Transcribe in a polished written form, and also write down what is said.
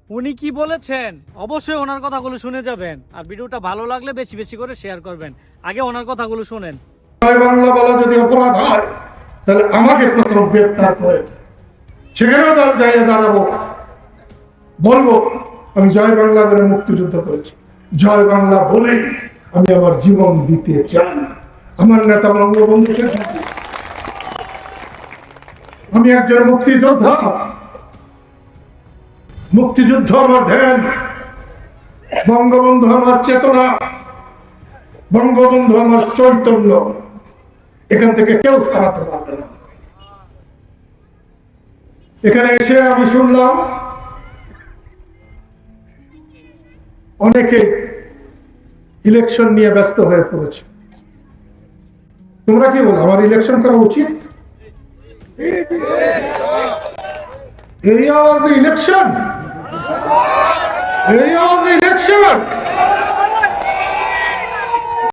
উনি কি বলেছেন অবশ্যই ওনার কথাগুলো শুনে যাবেন, আর ভিডিওটা ভালো লাগলে বেশি বেশি করে শেয়ার করবেন। আগে ওনার কথাগুলো শুনেন। জয় বাংলা বলা যদি অপরাধ হয় তাহলে আমাকে প্রথম গ্রেপ্তার করে সেখানেও দল যাইয়ে দাঁড়াবো, বলবো আমি জয় বাংলা বলে মুক্তিযুদ্ধ করেছি, জয় বাংলা বলেই আমি আমার জীবন দিতে চাই। আমার নেতা বঙ্গবন্ধু শেখ মুজিব, আমি একজন মুক্তিযোদ্ধা। মুক্তিযুদ্ধ আমার ধ্যান, বঙ্গবন্ধু আমার চেতনা, বঙ্গবন্ধু আমার চৈতন্য। এখান থেকে কেউ সরাতে পারবে না। এখানে এসে আমি শুনলাম অনেকে ইলেকশন নিয়ে ব্যস্ত হয়ে পড়েছে। তোমরা কি বলো, আমার ইলেকশন করা উচিত? এই আওয়াজে ইলেকশন, এই আওয়াজে ইলেকশন।